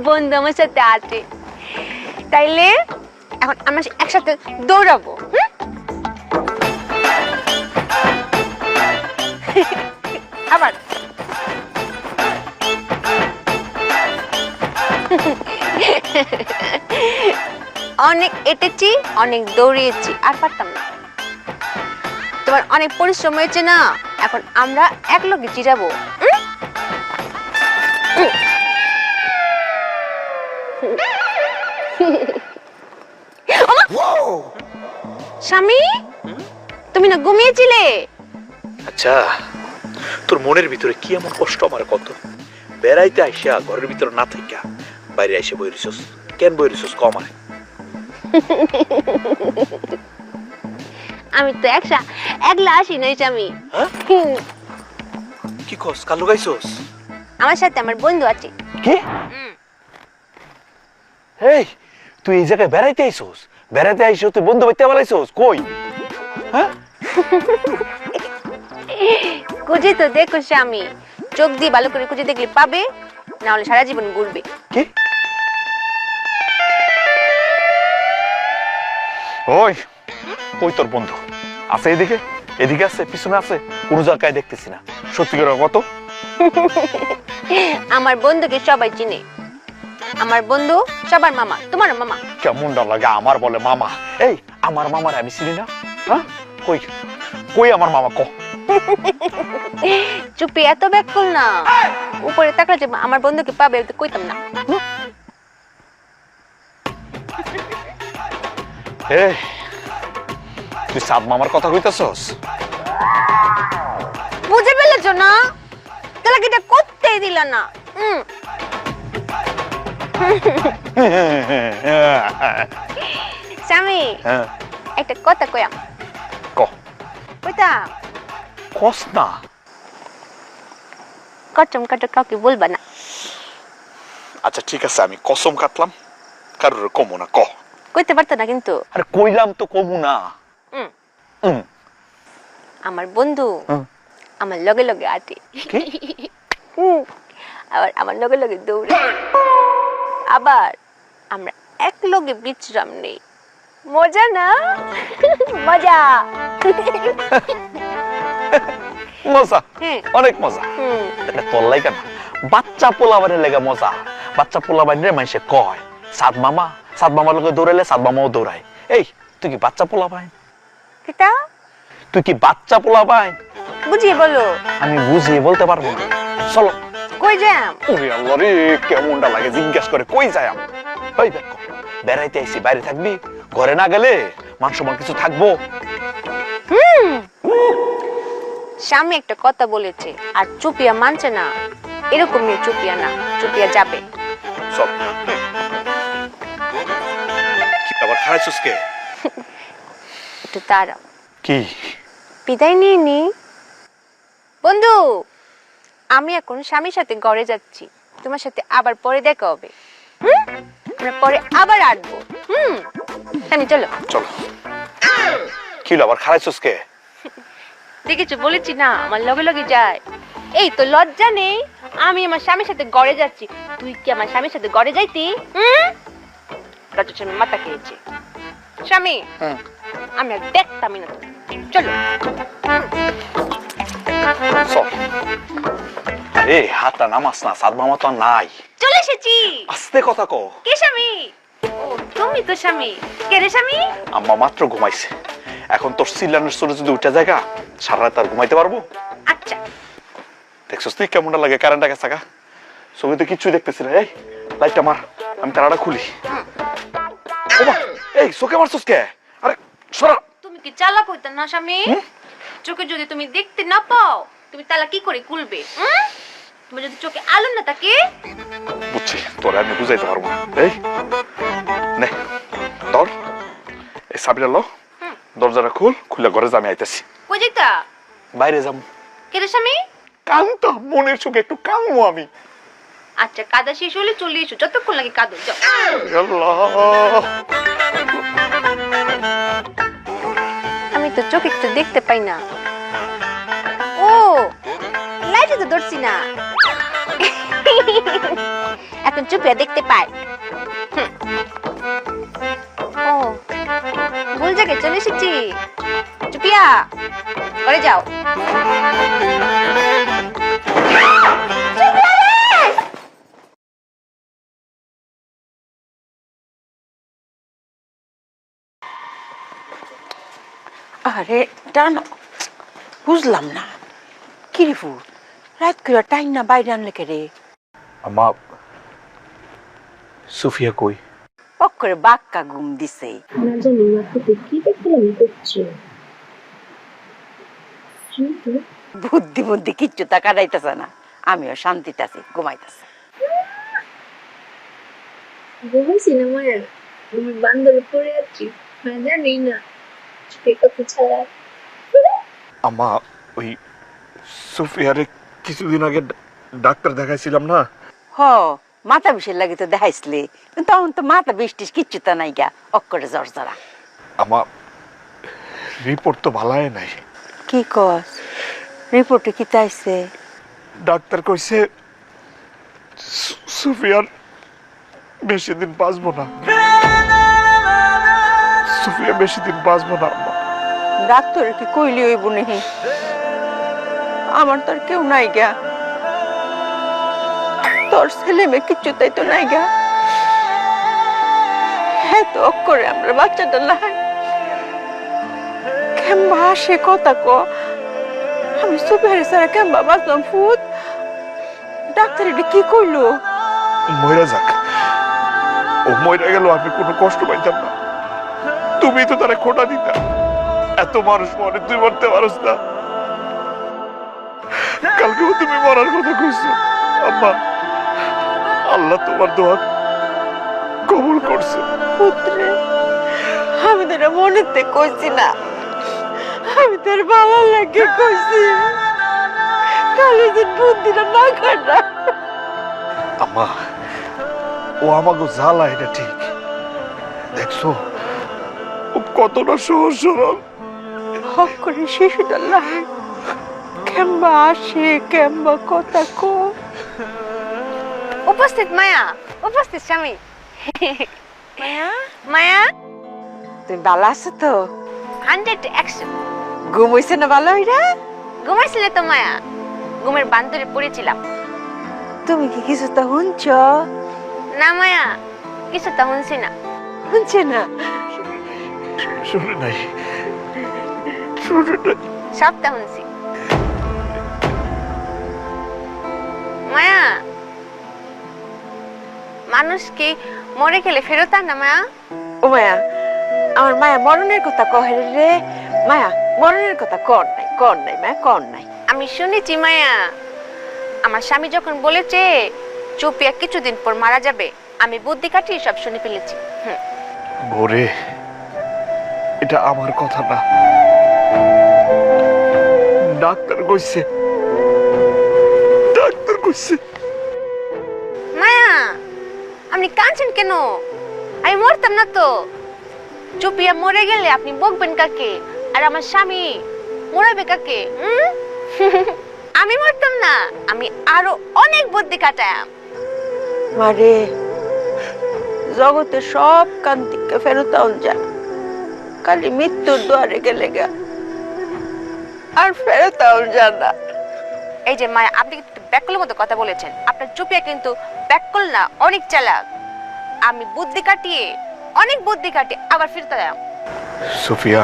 বন্ধু আমার সাথে আছে, তাইলে এখন আমরা একসাথে দৌড়াবো। আবার অনেক এটেছি, অনেক দৌড়িয়েছি, আর পারতাম না। তোমার অনেক পরিশ্রম হয়েছে না, এখন আমরা এক লগে জিরাবো। স্বামী, তুমি না ঘুমিয়েছিলে? আচ্ছা, তোর মনের ভিতরে কি এমন কষ্ট আমার কত? বেড়াইতে আইসা ঘরের ভিতরে না থাইকা বাইরে আইসা বই রিসোস, কেন বই রিসোস কম আয়? আমি তো একলা আসি নাই স্বামী। কি কস, কাল লগাইছস? আমার সাথে আমার বন্ধু আছে। কি? এই, তুই এই জায়গায় বেড়াইতে আইছস? বেড়াইতে আইসো তুই বন্ধু বাইতে বালাইছস? কই? হ্যাঁ? খুঁজে তো দেখো স্বামী, চোখ দিয়ে ভালো করে খুঁজে দেখলে পাবে, না হলে সারা জীবন ঘুরবে। কি? ওই, কই তোর বন্ধু? আছে এদিকে? এদিকে আছে, পিছনে আছে, কোনো জায়গায় দেখতেছি না। সত্যি করে কত? আমার বন্ধুকে সবাই চিনে, আমার বন্ধু সবার মামা, তোমার মামা। কেমনটা লাগে আমার বলে মামা? এই, আমার মামার আমি চিনি না? হ্যাঁ, কই কই আমার মামা? ক চুপি, এত ব্যাকুল না, উপরে তাকলে যে আমার বন্ধুকে পাবে কইতাম না। এই, তুই সাদ মামার কথা কইতাছস? বুঝে ফেলেছ না? তাহলে কি এটা করতেই দিল না? স্বামী, হ্যাঁ, একটা কথা কইয়াম। ক কইতাম, কস না। কচম কাটো কাউকে বলবা না। আচ্ছা ঠিক আছে, আমি কসম কাটলাম, কারোর কমু না। ক। কইতে পারতো না কিন্তু। আরে কইলাম তো কমু না। আমার বন্ধু আমার লগে লগে আটে, আবার আমার লগে লগে দৌড়ে, আবার আমরা এক লগে বিশ্রাম নেই। মজা না? মজা। মজা, অনেক মজা। এটা তোর লাগে না, বাচ্চা পোলাবানের লেগে মজা। বাচ্চা পোলাবানের মানুষে কয় সাদ মামা, সাদ মামার লগে দৌড়াইলে সাদ মামাও দৌড়ায়। এই, তুই কি বাচ্চা পোলাবান? কিটা? তুই কি বাচ্চা পোলাবান? বুঝিয়ে বলো। আমি বুঝিয়ে বলতে পারবো না। চলো। কই যাম? ওরে আল্লাহ রে, কেমনটা লাগে জিজ্ঞেস করে কই যাম? ওই দেখো, বেড়াইতে আইছি, বাইরে থাকবি, ঘরে না গেলে মান সম্মান কিছু থাকবো? স্বামী একটা কথা বলেছে, আর চুপিয়া মানছে না। এরকম মেয়ে চুপিয়া না, চুপিয়া যাবে। চল। কি আবার খারাইছস কে? একটু দাঁড়াও। কি? বিদায় নিয়ে নি। বন্ধু, আমি এখন স্বামীর সাথে ঘরে যাচ্ছি, তোমার সাথে আবার পরে দেখা হবে। আমরা পরে আবার আসবো। স্বামী চলো। চলো। কি আবার খারাইছস কে? দেখেছো, বলেছি না আমার লগে লগে যায়। এই তো লজ্জা নেই, আমি আমার স্বামীর সাথে ঘরে যাচ্ছি। তুই কি আমার স্বামীর সাথে ঘরে যাইতি? লজ্জা স্বামী মাথা খেয়েছে। স্বামী, আমি আর দেখতামই না। চলো। চল। আরে হাতটা নামাস না, সাদ মামা তো আর নাই। চলে এসেছি। আস্তে কথা কও। কে স্বামী? ও তুমি তো স্বামী। কে রে স্বামী? আম্মা মাত্র ঘুমাইছে, এখন তোর সিলানের চলে যদি উঠে জায়গা সারা রাত আর ঘুমাইতে পারবো? আচ্ছা। দেখছস তুই কেমনটা লাগে কারেন্ট গেছে থাকা? ছবি তো কিচ্ছুই দেখতেছি না। এই লাইটটা মার, আমি তারাটা খুলি। ওমা, এই চোখে মারছস কে? আরে সরা। তুমি কি চালাক হইতা না স্বামী? চোখে যদি তুমি দেখতে না পাও, তুমি তালা কি করে খুলবে? তুমি যদি চোখে আলো না থাকে। বুঝছি, তোরা আমি বুঝাইতে পারবো না। এই নে ধর, এই সাবিরা লো, দরজাটা খুল, খুলে ঘরে যামি আইতেছি। কই যাইতা? বাইরে যাম। কেরে স্বামী? কান্ত মনের সুখে একটু কামবো আমি। আচ্ছা কাদা শেষ হলে চলে এসো, যতক্ষণ লাগে কাঁদো যাও। আল্লাহ, আমি তো চোখে একটু দেখতে পাই না। ও লাইটে তো ধরছি না, এখন চুপিয়া দেখতে পাই। ও ভুল জায়গায় চলে এসেছি। চুপিয়া করে যাও। আরে টানা বুঝলাম না কি রে ফুল, রাত করে টাইম না বাইরে আনলে কে রে? আমা সুফিয়া কই? পক করে বাক্কা ঘুম দিছে। না জানি মাথাতে কি দেখলাম করছে। বুদ্ধি বুদ্ধি কিচ্ছু তা কাটাইতেছে না, আমিও শান্তিতে আছি, ঘুমাইতেছে। ঘুমাইছি না মায়া, আমি বান্দরে পড়ে আছি, জানি না কথা ছাড়া। আমা ওই সুফিয়ারে কিছুদিন আগে ডাক্তার দেখাইছিলাম না। হ মাথা বিষের লাগে তো দেখাইছিলি, তখন তো মাথা বৃষ্টিস কিচ্ছু তা নাই গা, অক্করে জ্বর জ্বরা। আমা রিপোর্ট তো ভালাই নাই। কি কস? রিপোর্টে কি তাইছে? ডাক্তার কইছে সুফিয়ার বেশি দিন বাঁচবো না। সুফিয়া বেশি দিন বাঁচবো না। আম্মা ডাক্তারে কি কইলি হইব নাহি? আমার তো আর কেউ নাই গা, তোর ছেলে মেয়ে কিচ্ছু তাই তো নাই গা। হ্যাঁ তো অক্করে আমরা বাচ্চাটা নাই কেমবা আসে কথা ক, আমি সুপারি সারা কেমবা বাঁচলাম ফুট। ডাক্তার এটা কি কইলো? মইরা যাক, ও মইরা গেল আমি কোনো কষ্ট পাইতাম না। তুমি তো তারা খোটা দিতা, এত মানুষ মরে তুই মরতে পারস না। কালকেও তুমি মরার কথা কইছো। আম্মা আল্লাহ তোমার দোয়া কবুল করছে। পুত্রে আমি তোর মনেতে কইছি না, আমি তোর ভালো লাগে কইছি, কালে যে বুদ্ধিটা না কাটা। আম্মা ও আমাকে জ্বালা, এটা ঠিক। দেখছো ও কতটা সহজ সরল। হক করে শিশুটা লাই কেমবা আসে, কেমবা কথা কো। উপস্থিত মায়া, উপস্থিত স্বামী। মায়া মায়া, তুমি ভালো আছো তো? 100% ঘুম হইছে না ভালো হইরা? ঘুমাইছিলে তো মায়া, ঘুমের বান্দরে পড়েছিলাম। তুমি কি কিছু তো শুনছ? না মায়া, কিছু তো শুনছি না। শুনছে না? শুনে নাই, শুনে নাই। সবটা শুনছি। মায়া মানুষ কি মরে গেলে ফেরত আন না মায়া? ও মায়া, আমার মায়া মরণের কথা কহে রে। মায়া মরণের কথা কর নাই, কর নাই মায়া, কর নাই। আমি শুনেছি মায়া, আমার স্বামী যখন বলেছে চুপিয়া কিছুদিন পর মারা যাবে, আমি বুদ্ধি কাটিয়ে সব শুনে ফেলেছি। ভোরে এটা আমার কথা না, ডাক্তার কইছে, ডাক্তার কইছে। মায়া আপনি কাঁদছেন কেন? আমি মরতাম না তো। চুপিয়া মরে গেলে আপনি বকবেন কাকে, আর আমার স্বামী মরাবে কাকে? আমি মরতাম না, আমি আরো অনেক বুদ্ধি কাটাম। মারে জগতে সব কান্তিকে ফেরত আউন যা, খালি মৃত্যুর দ্বারে গেলে গা, আর ফেরত আউন যা না। এই যে মায়া, আপনি কিন্তু ব্যাককলের মতো কথা বলেছেন। আপনার চুপিয়া কিন্তু ব্যাককল না, অনেক চালাক। আমি বুদ্ধি কাটিয়ে, অনেক বুদ্ধি কাটিয়ে আবার ফিরতে যাম। সোফিয়া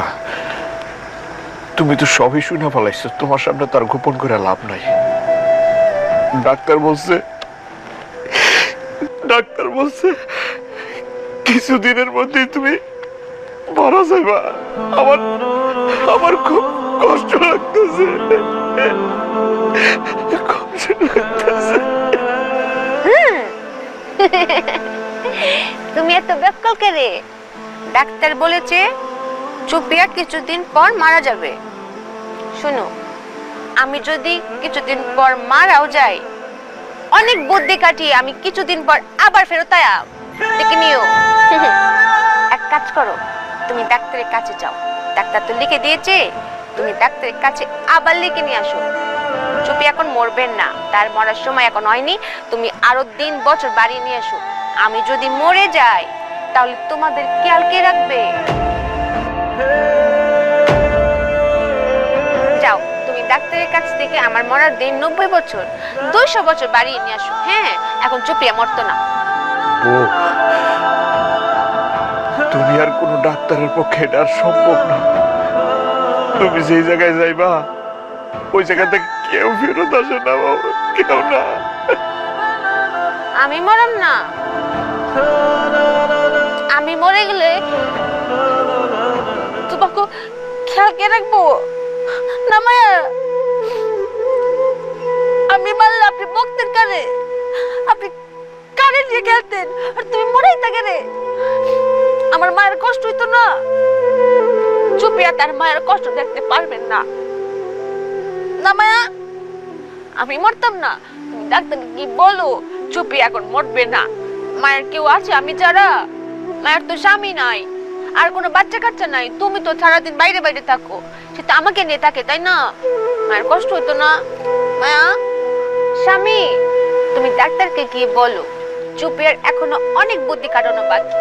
তুমি তো সবই শুনে ফেলাইছো, তোমার সামনে তার গোপন করে লাভ নাই। ডাক্তার বলছে কিছুদিনের মধ্যেই তুমি মারা যাইবা। আমার খুব কষ্ট লাগতেছে, কষ্ট লাগতেছে। তুমি এত ব্যাককল করে? ডাক্তার বলেছে চুপিয়া কিছুদিন পর মারা যাবে। শোনো, আমি যদি কিছুদিন পর মারাও যাই, অনেক বুদ্ধি কাটিয়ে আমি কিছুদিন পর আবার ফেরত আয়া দেখে নিও। এক কাজ করো, তুমি ডাক্তারের কাছে যাও, ডাক্তার তো লিখে দিয়েছে, তুমি ডাক্তারের কাছে আবার লিখে নিয়ে আসো। চুপি এখন মরবেন না, তার মরার সময় এখন হয়নি, তুমি আরো দিন বছর বাড়িয়ে নিয়ে আসো। আমি যদি মরে যাই তাহলে তোমাদের খেয়াল কে রাখবে? যাও, তুমি ডাক্তারের কাছ থেকে আমার মরার দিন 90 বছর 200 বছর বাড়িয়ে নিয়ে আসো। হ্যাঁ, এখন চুপিয়া মরতো না। দুনিয়ার কোন ডাক্তারের পক্ষে এটা আর সম্ভব না। তুমি যেই জায়গায় যাইবা ওই জায়গাতে কেউ ফেরত আসে না বাবা, কেউ না। আমি মরাম না, আমি মরে গেলে তোমাকে খেয়াল কে রাখবো? না মায়া, আমি মারলে আপনি বকতেন কারে? আপনি কারে নিয়ে খেলতেন আর তুমি মরেই থাকে রে। আমার মায়ের কষ্ট হইতো না? চুপিয়া তার মায়ের কষ্ট দেখতে পারবেন না। না মায়া, আমি মরতাম না। তুমি ডাক্তারকে কি বলো চুপি এখন মরবে না? মায়ের কেউ আছে আমি ছাড়া? মায়ের তো স্বামী নাই, আর কোনো বাচ্চা কাচ্চা নাই, তুমি তো সারাদিন বাইরে বাইরে থাকো, সেটা আমাকে নিয়ে থাকে, তাই না? মায়ের কষ্ট হতো না? মায়া স্বামী, তুমি ডাক্তারকে কি বলো চুপিয়ার এখনো অনেক বুদ্ধি কাটানো বাকি।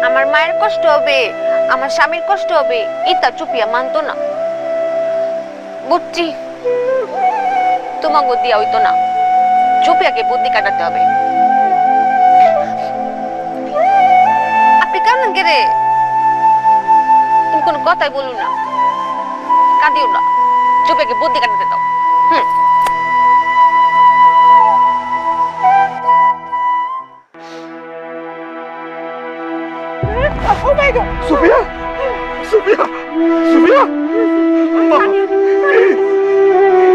আমার মায়ের কষ্ট হবে, আমার স্বামীর কষ্ট হবে, এটা চুপিয়া মানতো না। বুঝছি, তোমাকে দিয়া হইতো না, চুপিয়াকে বুদ্ধি কাটাতে হবে। আপনি কেমন গেরে? তুমি কোনো কথাই বলু না, কাঁদিও না, চুপিয়াকে বুদ্ধি কাটাতে দাও। সুফিয়া, সুফিয়া, সুফিয়া,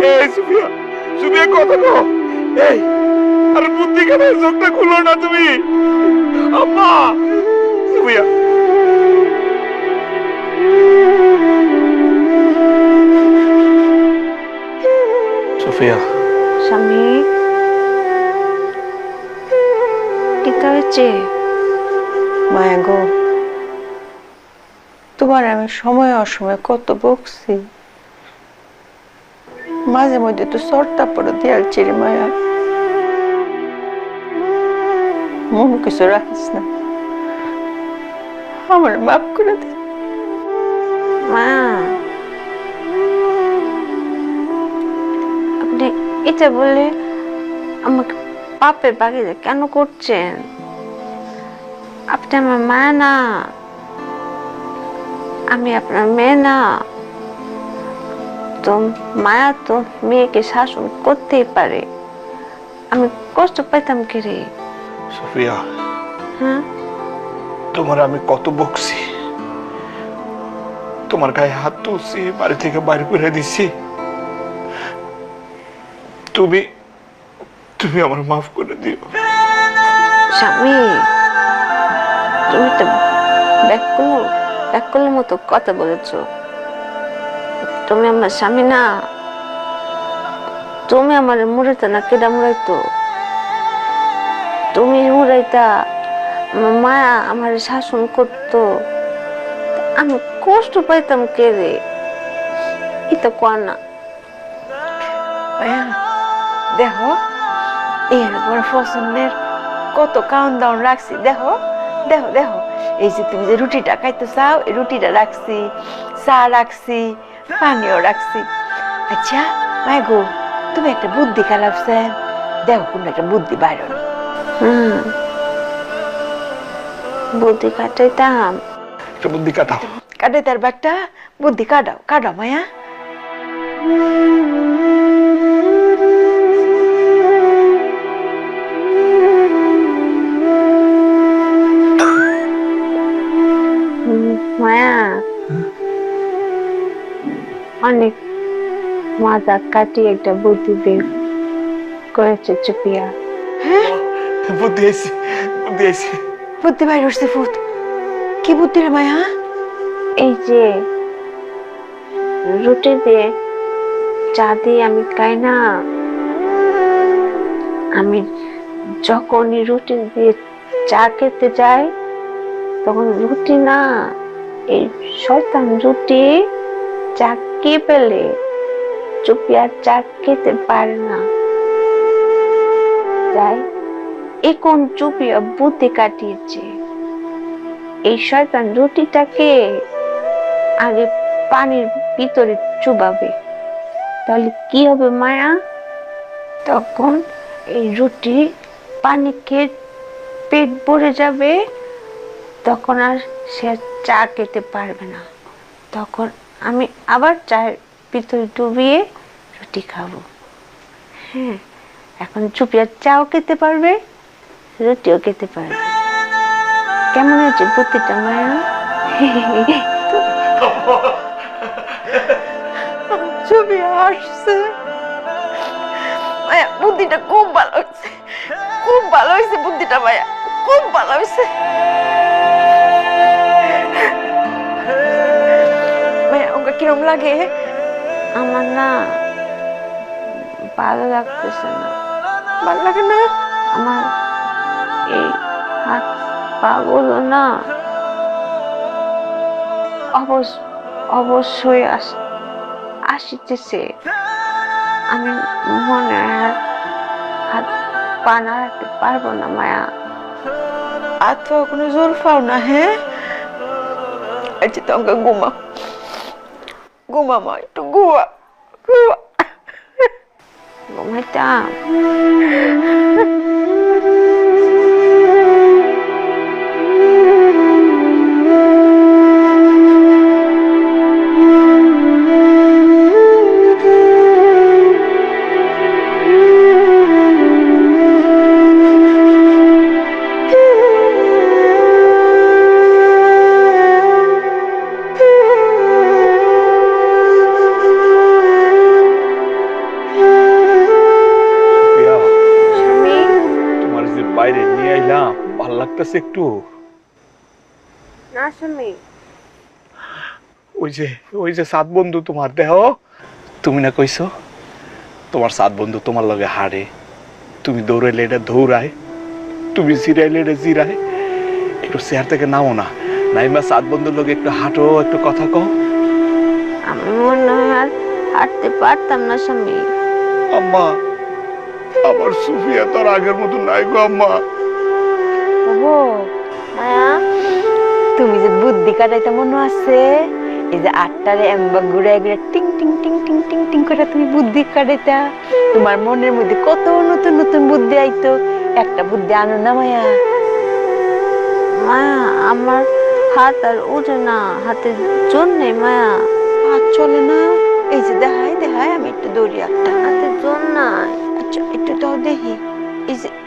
এই সুফিয়া, সুফিয়া কথা কো। এই আরে বুদ্ধি কেন চোখটা খুলো না তুমি? আম্মা, সুফিয়া। সুফিয়া, স্বামী, কি হয়েছে? মায়া গো, তোমার আমি সময় অসময় কত বকছি, মাঝে মধ্যে তো সরতা পড়ে দিয়ালছি রে মায়া। মন কিছু রাখিস না, আমার মাফ করে দে। মা, আপনি এটা বলে আমাকে পাপের বাগিয়ে কেন করছেন? আপনি আমার মা না, আমি আপনার মেয়ে না। তো মায়া তো মেয়েকে শাসন করতেই পারে, আমি কষ্ট পাইতাম কি রে? সুফিয়া, হ্যাঁ, তোমার আমি কত বকছি, তোমার গায়ে হাত তুলছি, বাড়ি থেকে বাইরে করে দিছি, তুমি তুমি আমার মাফ করে দিও। স্বামী, তুমি তো ব্যাকুলের মতো কথা বলেছ। তুমি আমার স্বামী না, তুমি আমার মুড়াইতা না, কেডা মুড়াইতো? তুমি মুড়াইতা, আমার মায়া আমার শাসন করতো, আমি কষ্ট পাইতাম কে রে? এটা কর না। মায়া দেখো, এই তোমার পছন্দের কত কাউন্ট ডাউন রাখছি, দেখো দেখো দেখো। এই যে তুমি যে রুটিটা খাইতে চাও, এই রুটিটা রাখছি, চা রাখছি, পানিও রাখছি। আচ্ছা মায়া গো, তুমি একটা বুদ্ধি খালাপছেন, দেখো কোন একটা বুদ্ধি বাইর। বুদ্ধি কাটাইতাম, একটা বুদ্ধি কাটাও। কাটে তার বাগটা, বুদ্ধি কাটাও, কাটাও মায়া। মায়া অনেক মাথা কাটিয়ে একটা বুদ্ধি বের করেছে চুপিয়া। বুদ্ধি আইছে, বুদ্ধি আইছে। বুদ্ধি বাইর হচ্ছে ফুট। কি বুদ্ধি রে মায়া? এই যে রুটি দিয়ে চা দিয়ে আমি খাই না। আমি যখনই রুটি দিয়ে চা খেতে যাই তখন রুটি না, এই শয়তান রুটি চা কে পেলে চুপি আর চা খেতে পারে না। তাই এখন চুপিয়া বুদ্ধি কাটিয়েছে, এই শয়তান রুটিটাকে আগে পানির ভিতরে চুবাবে, তাহলে কি হবে মায়া? তখন এই রুটি পানি খেয়ে পেট ভরে যাবে, তখন আর সে চা খেতে পারবে না। তখন আমি আবার চায়ের ভিতরে ডুবিয়ে রুটি খাবো। হ্যাঁ, এখন চুপিয়া চাও খেতে পারবে, রুটিও খেতে পারবে। কেমন হয়েছে বুদ্ধিটা মায়া? ছবি আসছে মায়া, বুদ্ধিটা খুব ভালো হয়েছে, খুব ভালো হয়েছে বুদ্ধিটা মায়া, খুব ভালো হয়েছে মায়া। ওকে কিরম লাগে? আমার না ভালো লাগতেছে না। ভালো লাগে না? আমার এই হাত পা গুলো না অবশ্যই আসিতেছে। আমি মনে হয় আর হাত পা নাড়াতে পারবো না মায়া। আর তো কোনো জোর পাও না? হ্যাঁ, আচ্ছা তোমাকে ঘুমা ঘুমা মা, একটু ঘুমা ঘুমা। ঘুমাইতাম? বাইরে নিয়ে আইলাম, ভাল লাগতেছে একটু। না স্বামী, ওই যে সাত বন্ধু তোমার দেহ, তুমি না কইছো তোমার সাত বন্ধু তোমার লগে হারে, তুমি দৌড়াইলে এটা দৌড়ায়, তুমি জিরাইলে এটা জিরায়। একটু চেয়ার থেকে নামো না, নাইমা সাত বন্ধুর লগে একটু হাঁটো, একটু কথা কও। আমি মনে হয় আর হাঁটতে পারতাম না স্বামী। আম্মা, আমার সুফিয়া তোর আগের মতো নাই গো আম্মা। ওগো মায়া, তুমি যে বুদ্ধি কাটাইতে মনে আছে, এই যে আটটারে এমবা ঘুরে ঘুরে টিং টিং টিং টিং টিং টিং করে তুমি বুদ্ধি কাটাইতা, তোমার মনের মধ্যে কত নতুন নতুন বুদ্ধি আইতো। একটা বুদ্ধি আনো না মায়া। মায়া, আমার হাত আর ওঠে না, হাতের জোর নেই মায়া। হাত চলে না? এই যে দেখাই দেখাই, আমি একটু দৌড়ি একটা। হাতের জোর নাই। আচ্ছা একটু দাও দেখি।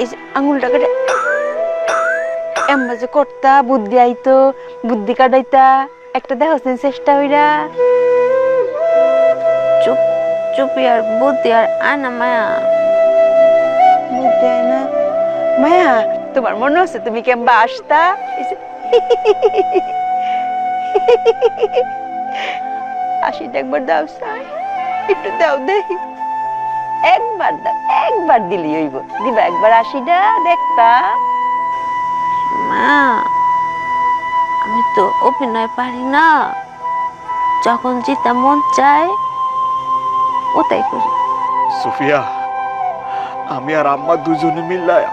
এই যে আঙুলটা কাটে এমবা যে করতা, বুদ্ধি আইতো, বুদ্ধি কাটাইতা, একটা দেখো চেষ্টা হইরা। চুপি আর বুদ্ধি আর আনা মায়া। বুদ্ধি আয় না মায়া? তোমার মনে আছে তুমি কেমবা আসতা? হাসিটা একবার দাও সাই, একটু দাও দেখি। একবার দাও, একবার দিলি হইব। দিবা একবার হাসিটা দেখতা। মা, আমি তো অভিনয় পারি না, যখন যেটা মন চায় ওটাই করি। সুফিয়া, আমি আর আম্মা দুজনে মিল্লায়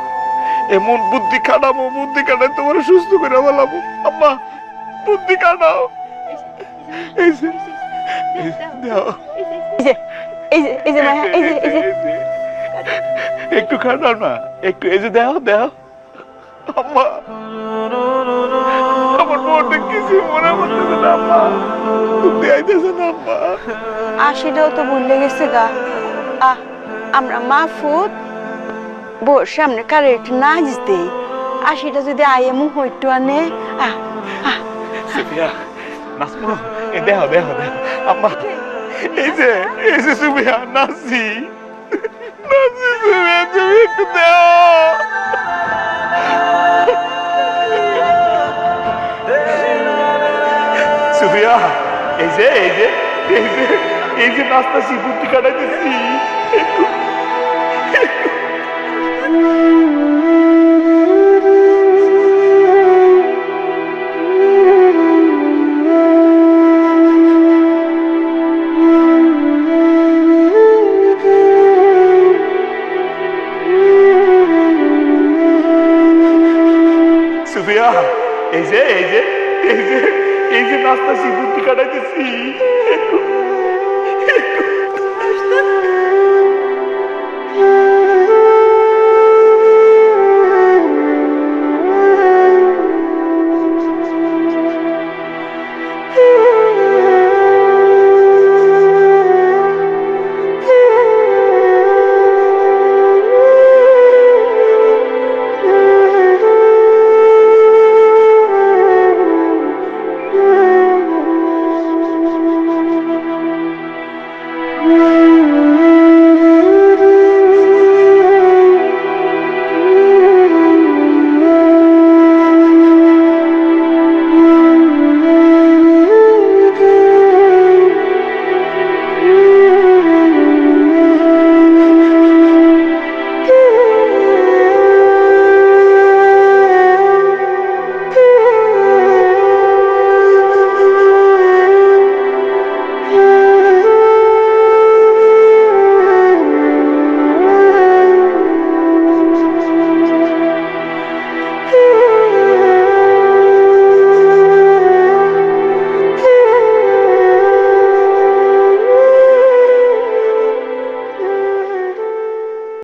এমন বুদ্ধি কাটাবো, বুদ্ধি কাটাই তোমার সুস্থ করে বলাবো। আম্মা, বুদ্ধি কাটাও। এই যে দাও, এই যে মায়া, এই যে একটু খাটাও না, একটু। এই যে দাও দাও। আম্মা, আমার মনটা কিছু মনে করতেছে না আম্মা, বুদ্ধি আইতেছে না আম্মা। আশিটাও তো ভুলে গেছে গা। আমরা মাহফুজ বোর সামনে কারে একটু নাচ দেই, আশিটা যদি আয়ে মুখ একটু আনে। সুফিয়া, নাচবো? দেহ দেহ দেহ আম্মা। এই যে সুফিয়া, নাচি নাচি। সুফিয়া, তুমি একটু দেহ। সুফিয়া, এই যে এই যে নাস্তাছি বুদ্ধি কাটাইতেছি সুফিয়া এই যে নাস্তাছি বুদ্ধি কাটাইতেছি